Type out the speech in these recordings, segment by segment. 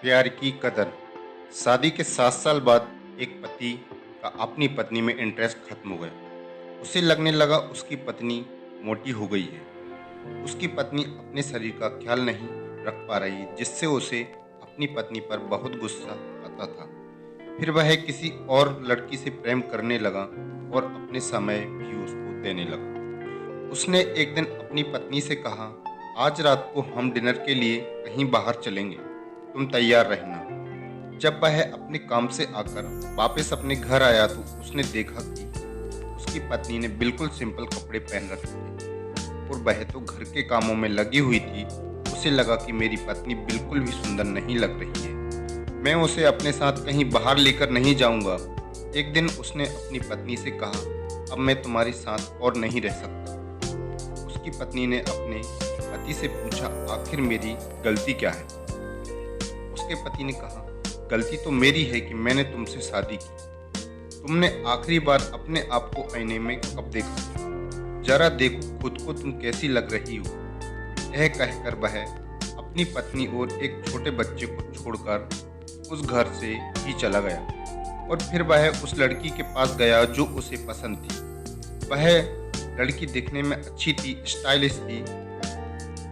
प्यार की कदर। शादी के 7 साल बाद एक पति का अपनी पत्नी में इंटरेस्ट खत्म हो गया। उसे लगने लगा उसकी पत्नी मोटी हो गई है। उसकी पत्नी अपने शरीर का ख्याल नहीं रख पा रही, जिससे उसे अपनी पत्नी पर बहुत गुस्सा आता था। फिर वह किसी और लड़की से प्रेम करने लगा और अपने समय भी उसको देने लगा। उसने एक दिन अपनी पत्नी से कहा, आज रात को हम डिनर के लिए कहीं बाहर चलेंगे, तुम तैयार रहना। जब वह अपने काम से आकर वापस अपने घर आया तो उसने देखा कि उसकी पत्नी ने बिल्कुल सिंपल कपड़े पहन रखे थे और वह तो घर के कामों में लगी हुई थी। उसे लगा कि मेरी पत्नी बिल्कुल भी सुंदर नहीं लग रही है, मैं उसे अपने साथ कहीं बाहर लेकर नहीं जाऊंगा। एक दिन उसने अपनी पत्नी से कहा, अब मैं तुम्हारे साथ और नहीं रह सकता। उसकी पत्नी ने अपने पति से पूछा, आखिर मेरी गलती क्या है? उसके पति ने कहा, गलती तो मेरी है कि मैंने तुमसे शादी की। तुमने आखिरी बार अपने आप को आईने में कब देखा? जरा देखो खुद को, तुम कैसी लग रही हो। यह कहकर वह अपनी पत्नी और एक छोटे बच्चे को छोड़कर उस घर से ही चला गया और फिर वह उस लड़की के पास गया जो उसे पसंद थी। वह लड़की दिखने में अच्छी थी, स्टाइलिश थी,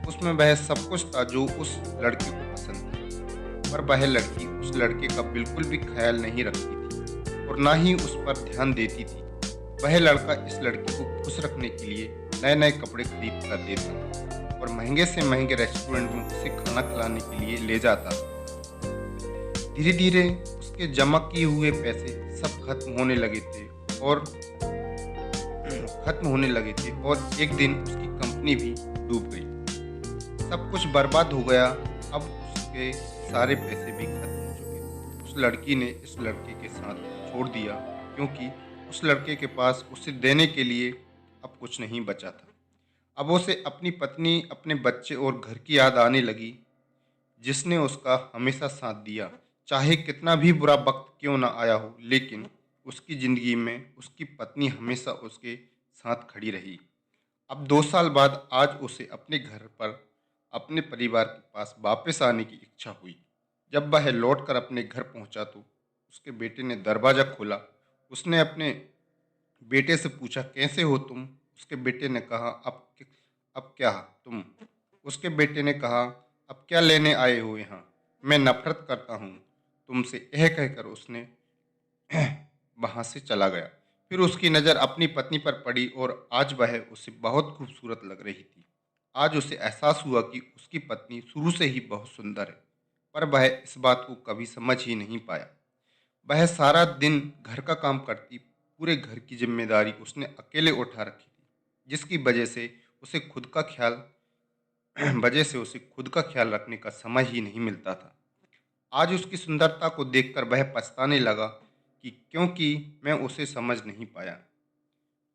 उसमें वह सब कुछ था जो उस लड़के को पसंद था। पर वह लड़की उस लड़के का बिल्कुल भी ख्याल नहीं रखती थी और ना ही उस पर ध्यान देती थी। वह लड़का इस लड़की को खुश रखने के लिए नए नए कपड़े खरीद कर देता और महंगे से महंगे रेस्टोरेंट में उसे खाना खिलाने के लिए ले जाता। धीरे धीरे उसके जमा किए हुए पैसे सब खत्म होने लगे थे और एक दिन उसकी कंपनी भी डूब गई। सब कुछ बर्बाद हो गया। अब उसके सारे पैसे भी खत्म हो चुके थे। उस लड़की ने इस लड़के के साथ छोड़ दिया क्योंकि उस लड़के के पास उसे देने के लिए अब कुछ नहीं बचा था। अब उसे अपनी पत्नी, अपने बच्चे और घर की याद आने लगी, जिसने उसका हमेशा साथ दिया। चाहे कितना भी बुरा वक्त क्यों ना आया हो, लेकिन उसकी ज़िंदगी में उसकी पत्नी हमेशा उसके साथ खड़ी रही। अब 2 साल बाद आज उसे अपने घर पर अपने परिवार के पास वापस आने की इच्छा हुई। जब वह लौटकर अपने घर पहुंचा तो उसके बेटे ने दरवाज़ा खोला। उसने अपने बेटे से पूछा, कैसे हो तुम? उसके बेटे ने कहा, अब क्या तुम? उसके बेटे ने कहा, अब क्या लेने आए हो यहाँ? मैं नफरत करता हूँ तुमसे। यह कहकर उसने वहां से चला गया। फिर उसकी नज़र अपनी पत्नी पर पड़ी और आज वह उसे बहुत खूबसूरत लग रही थी। आज उसे एहसास हुआ कि उसकी पत्नी शुरू से ही बहुत सुंदर है, पर वह इस बात को कभी समझ ही नहीं पाया। वह सारा दिन घर का काम करती, पूरे घर की जिम्मेदारी उसने अकेले उठा रखी थी, जिसकी वजह से उसे खुद का ख्याल रखने का समय ही नहीं मिलता था। आज उसकी सुंदरता को देखकर वह पछताने लगा कि क्योंकि मैं उसे समझ नहीं पाया,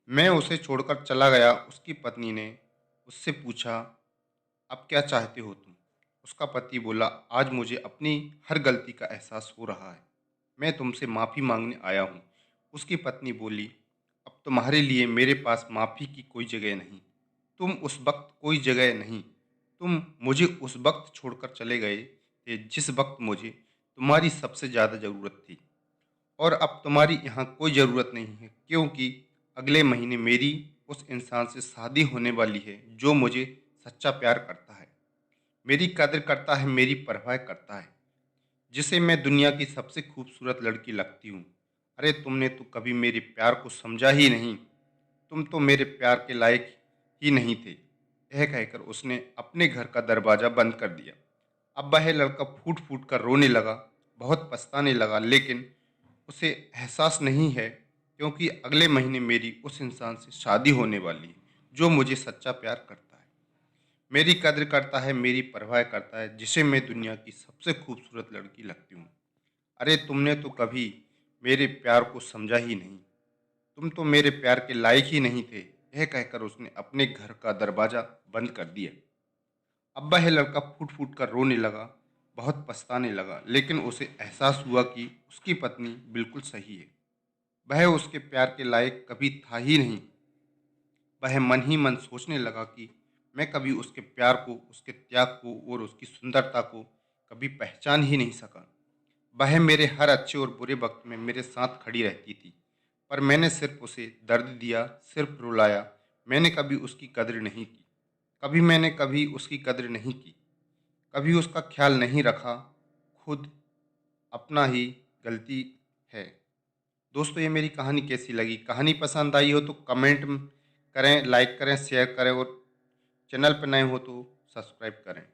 मैं उसे छोड़कर चला गया। उसकी पत्नी ने उससे पूछा, अब क्या चाहते हो तुम? उसका पति बोला, आज मुझे अपनी हर गलती का एहसास हो रहा है, मैं तुमसे माफ़ी मांगने आया हूँ। उसकी पत्नी बोली, अब तुम्हारे लिए मेरे पास माफ़ी की कोई जगह नहीं। तुम उस वक्त कोई जगह नहीं, तुम मुझे उस वक्त छोड़कर चले गए थे जिस वक्त मुझे तुम्हारी सबसे ज़्यादा ज़रूरत थी, और अब तुम्हारी यहाँ कोई ज़रूरत नहीं है, क्योंकि अगले महीने मेरी उस इंसान से शादी होने वाली है जो मुझे सच्चा प्यार करता है, मेरी कदर करता है, मेरी परवाह करता है, जिसे मैं दुनिया की सबसे खूबसूरत लड़की लगती हूँ। अरे तुमने तो कभी मेरे प्यार को समझा ही नहीं, तुम तो मेरे प्यार के लायक ही नहीं थे। यह कहकर उसने अपने घर का दरवाज़ा बंद कर दिया। अब वह लड़का फूट फूट कर रोने लगा, बहुत पछताने लगा, लेकिन उसे एहसास नहीं है क्योंकि अगले महीने मेरी उस इंसान से शादी होने वाली है जो मुझे सच्चा प्यार करता है, मेरी कद्र करता है, मेरी परवाह करता है, जिसे मैं दुनिया की सबसे खूबसूरत लड़की लगती हूँ। अरे तुमने तो कभी मेरे प्यार को समझा ही नहीं, तुम तो मेरे प्यार के लायक ही नहीं थे। यह कहकर उसने अपने घर का दरवाज़ा बंद कर दिया। अब वह लड़का फूट फूट कर रोने लगा, बहुत पछताने लगा, लेकिन उसे एहसास हुआ कि उसकी पत्नी बिल्कुल सही है। वह उसके प्यार के लायक कभी था ही नहीं। वह मन ही मन सोचने लगा कि मैं कभी उसके प्यार को, उसके त्याग को और उसकी सुंदरता को कभी पहचान ही नहीं सका। वह मेरे हर अच्छे और बुरे वक्त में मेरे साथ खड़ी रहती थी, पर मैंने सिर्फ उसे दर्द दिया, सिर्फ रुलाया। मैंने कभी उसकी कद्र नहीं की। कभी उसकी कद्र नहीं की, कभी उसका ख्याल नहीं रखा। खुद अपना ही गलती है। दोस्तों, ये मेरी कहानी कैसी लगी? कहानी पसंद आई हो तो कमेंट करें, लाइक करें, शेयर करें और चैनल पर नए हो तो सब्सक्राइब करें।